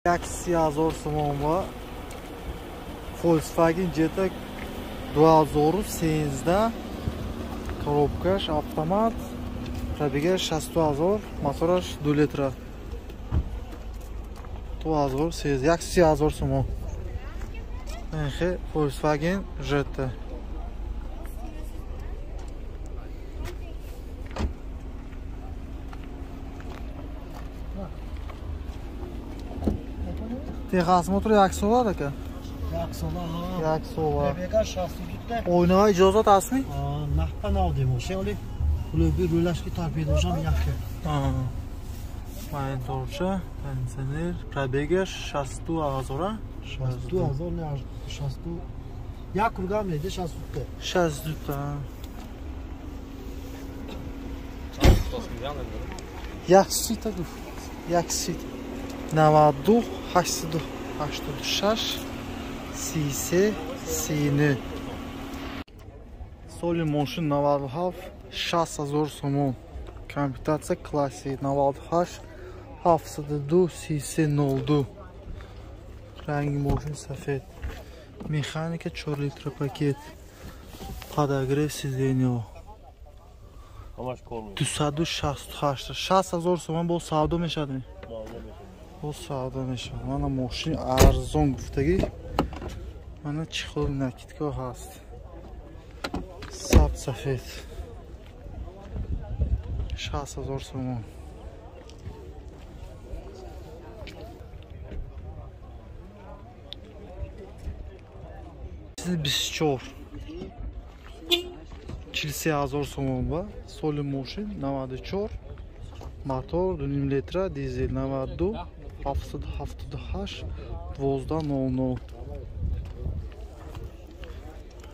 1000 сомон ва Volkswagen Jetta 2013 коробкаш автомат, пробегаш 60000, мотораш 2 литра. 1000 сомон. Volkswagen Jetta. Texas motor yaksolar aka. Yaksolar ha. Yaksolar. Prebega 62 Oynağa icazat asmi? Nahpa navdim o. Şey oli bir rulashki torped hojam yaxshi. Mayn torcha, pensioner, prebega 62000. 62000 ne 60. Ya kurgam neydi 62. 62 ta. Yaxshi ta guf. Yaxshi. 92 86 CC Sini. Соли машин 97 6000 сомон. Комплектация классик 98 72 CC 02. Ранги машин сафед. Механика 4 литр пакет. Подогрев сиденья. 268 6000 сомон бо савдо мешад. Бо савдо мешад. Мана машин арзон гуфтаги. Мана чихол накидка ҳаст. Саб сафед 6000 сомон. Siz 24 40000 сомон ба соли машин 94 мотор 2 литра дизель 92 778 1200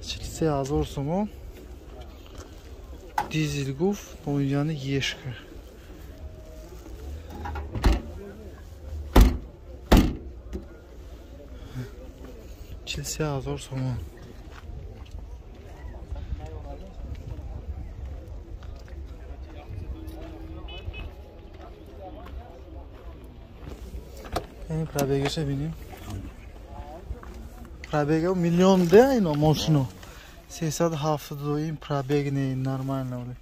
40000 сомон. Дизель гуф, яны ешка. $40,000 сомон. این پرابگش ببینیم. پرابگ میلیون ده اینا ماشینو. 370 این پرابگ نه نرمال نبوده.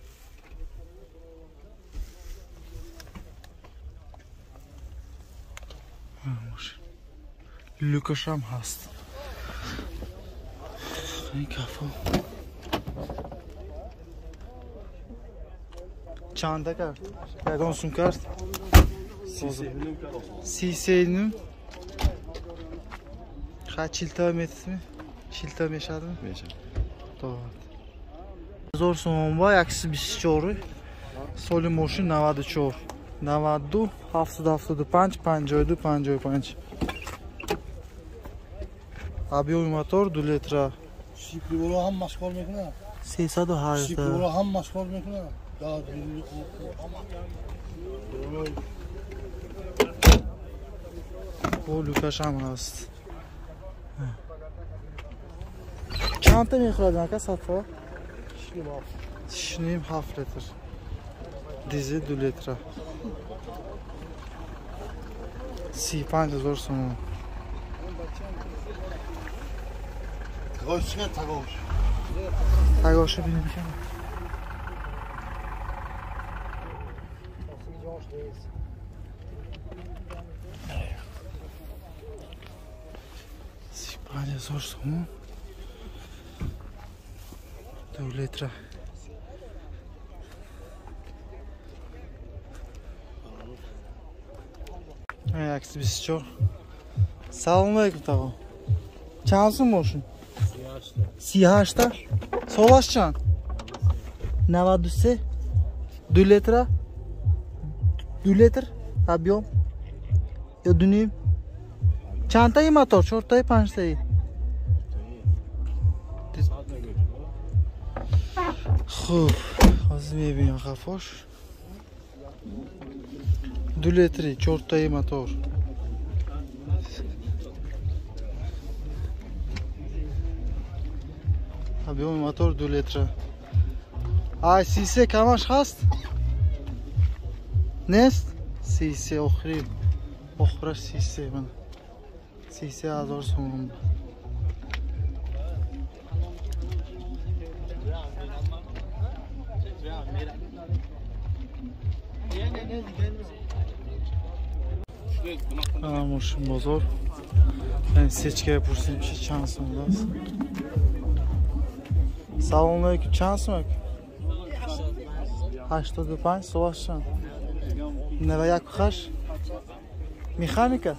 لوکش هم هست. این کافو. چند کرد؟ کدام سوم کرد؟ CC خواهد چیلتا میتونی؟ چیلتا میشد؟ میشد. داد. 1000 сомон با 124 соли машин 94 92 775 52 55 объем мотор 2 литра شیپی برو هم مشغول میکنه 308 شیپی برو هم مشغول میکنه او لوکش هم هست چند تا میخورد نکه سطفا؟ 6.5 7 لیتر دیزل 2 لیتر 35,000 سومون تگاش بینیم که 35,000 سومون 2 لیتر عکس 24 سلام علیکم تاغا چند سوم ماشین 38 تا سولاش چند 93 2 لیتر 2 لیتر объем یا 2.5 چند تایی موتور 4 تایی 5 تایی خوب از میبینیم خفاش 2 لیتری 4 تایی موتور объем موتور 2 لیتر ای سیسه کمش هست نیست سیسه آخری Oxira 30 mana. 30,000 so'm. Moshin bozor. Ben seçkaya pursim bir şey çansım biraz. Salonlayık çansım yok. 85 soğuşan. Neva yakıkaş. Mexanika.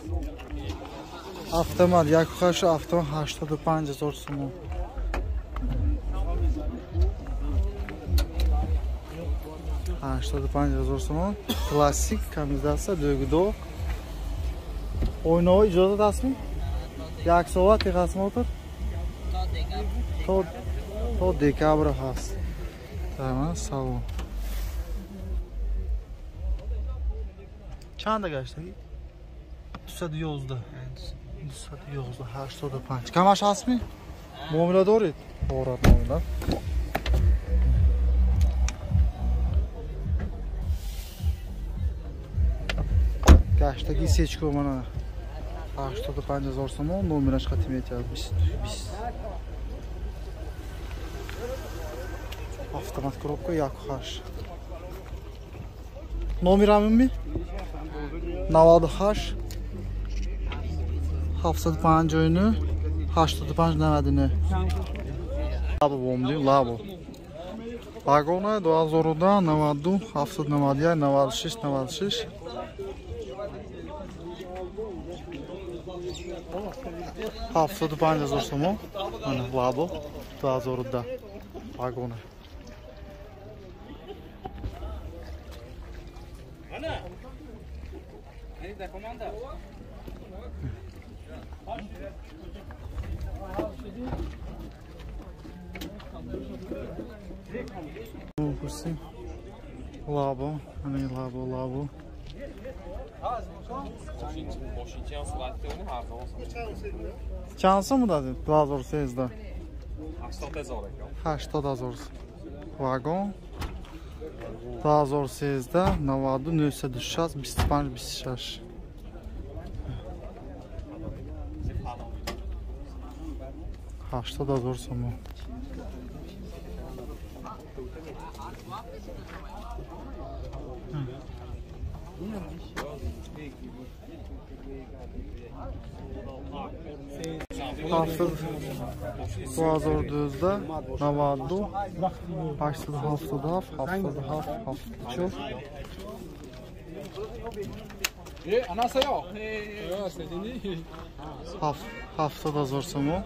Avtomat yakıkaş avtomat 85,000 so'm. Aşağıda 5,000 so'm. Klasik kamizatsiya dögüdo. O'ynovi ijozat asmi? 1 soat yig'asmi o'tir? To dekabr hast. Tamam, salon. Chanda gashti? 211. 85. Kamash asmi? Muomalador edi. To'g'ri, muomalador. Gashdagi sechko mana 85,000 so'm, nomerash qatim etyapmiz. Avtomat коробка yakıkaş. Nomerammi? 98 75 o'yini 85 90'ni. Labo bomdi, labo. Vagona 2000 90 790 96 96. Haftada 5,000 so'm. Mana labo 2000 vagona. Kursi. Labo, hani labo. Çansı mı dedi? 2013'da. 80,000. Vagon. 2013'da navadu nöse düşşaz 25-26. Haşta da zor somu. Haftada 2014'da navadu 80 haftada çok. Haftada zor somu.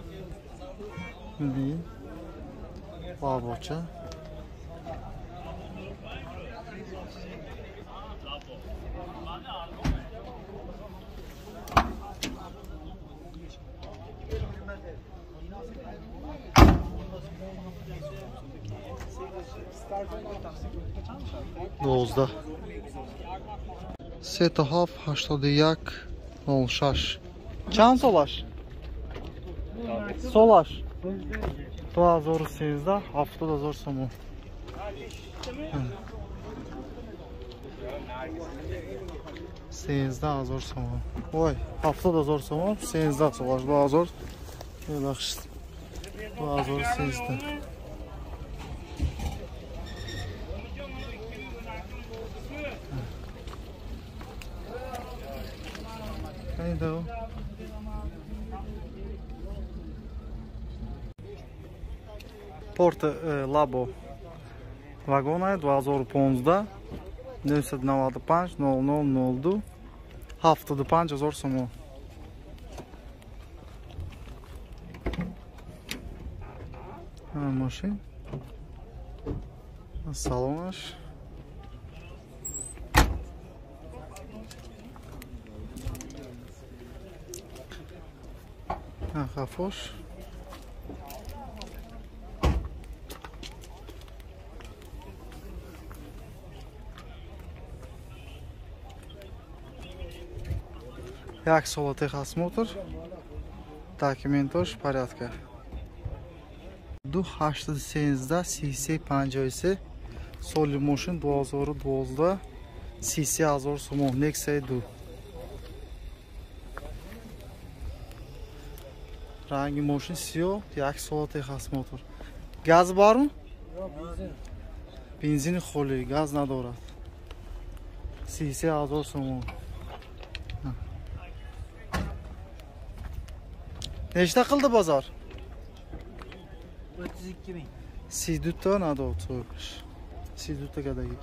Değil. Baboça. Dozda. Setahaf 81 06. Çan solaş. Solaş. 2008'da haftada zor somu. Sezda zor somu. Oy, haftada zor somu. Sezda solaş. Daha zor. Yaxşı. Daha zor sezda. Neydi o? Porta Labo vagona 2015'da 995 00 haftada 5,000 so'm. Mashin. Salonash. Hafosh. Jak солотых осмотр. Документош в порядке. 288'da CC 50'si. Soly Motion 2012'da CC 1000 so'm. Nexia 2. Rangi moşin siyo, 1 soat has motor. Gaz var mı? Benzini xoli, gaz nadorat. 33,000 so'm. Nechta qildi bozor? 32 bin. 32 ta nadod so'yqish. 32 ta kadagi.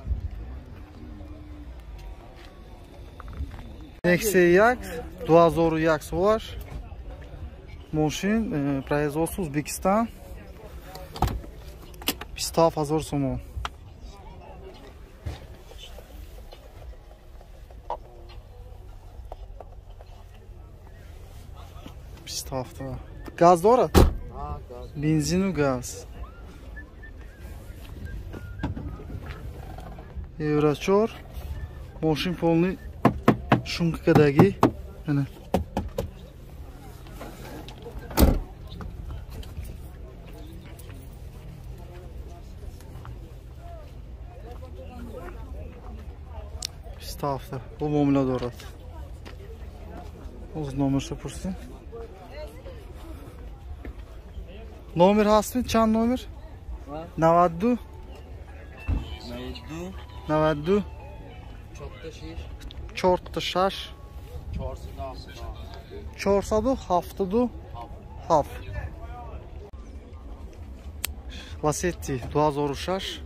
Nexia 2001 so'lar. Moşin производство O'zbekiston. 200,000 so'm. Hafta. Gaz doğru. Ha, gaz. Benzin ve gaz. Еврочор. Moşin polni shumkadagi. Ana. Hafta. Bu muamele doğru. O'z nomerni pursin. Nomer hastmi? Çand nomer? 92 92 46 470 Lasetti 2006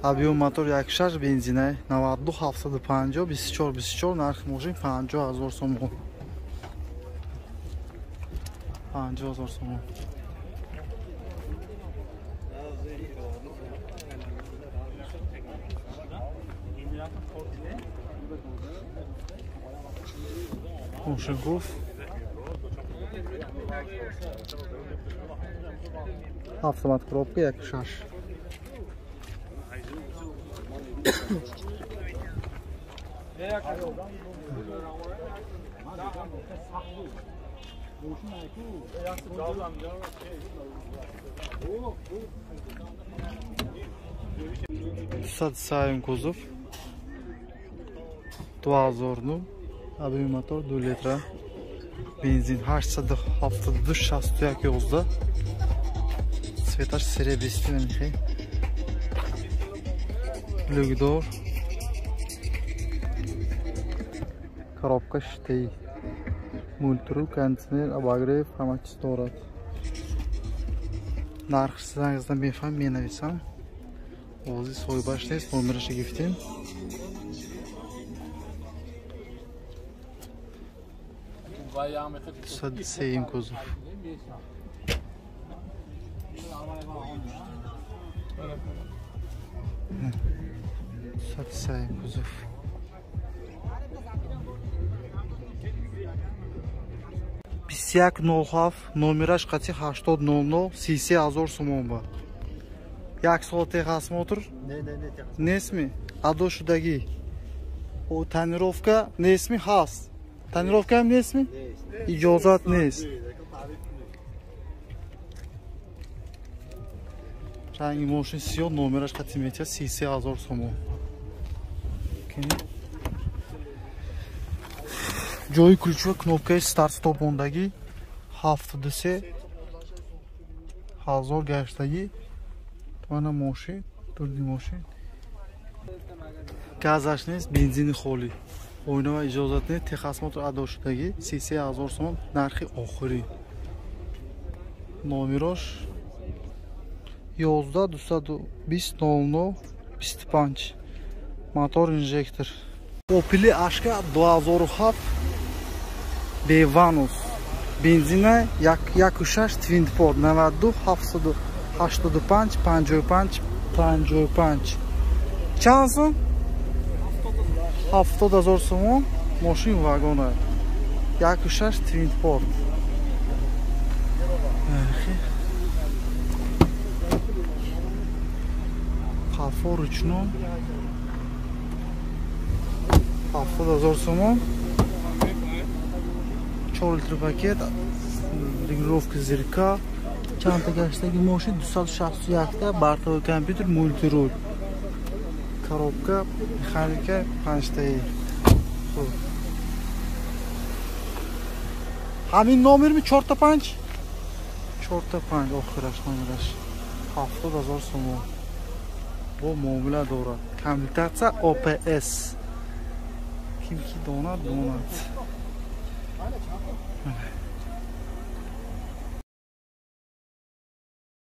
Объем мотор 1 бензина 92 750 24 нарх moşin 50,000 so'm. 50,000 so'm. Moşinkov. Avtomat коробка 1 Sayın kuzov 2000 Объем мотор 2 litr. Benzin 862 yozda. Svetash серебристый мехи. Люгдор. Коробка штей. Multirool, кондиционер, обогрев, хроматист doğrat. Narx sizlardan befam men avisam. O'zi so'y boshlaysiz, nomerga gifting. Sayın kuzov. Sayın kuzov. Bisyak no'xaf nomerash qati 8000 30,000 so'm bor. 1 soat has motor. Ne. Nesmi? Adoshudagi. O tonirovka nesmi has. Tonirovka ham nesmi? İcazat nes. Rangi moşin siyo nomerash qatimicha 30,000 so'm. Joy ключ va knopka start stop ondagi haftada 1000 gashdagi mana moşin, turli moşin. Gazash nes, benzini xoli. O'yna va ijozatni Texas Motor Adoshidagi 30,000 so'm narxi oxiri. Nomerosh 11 25 motor injektor. Opel Ashka 2007 Bevanus. Benzina 1.6 twin port 92 785 55 55. Chanson 70,000 so'm moşin vagoni. 1.6 twin port. Qafor uchun 70,000 so'm. 4 litr paket, регулировка зеркал, чанта gashdagi moşin 261 ta, bortoviy kompyuter, multirool. Коробка, mexanika, panchtai. Hamin nomermi 4 ta panch? 4-5 охираш номераш 70000 сомон бо муомила дорад комплектация OPS ким ки донад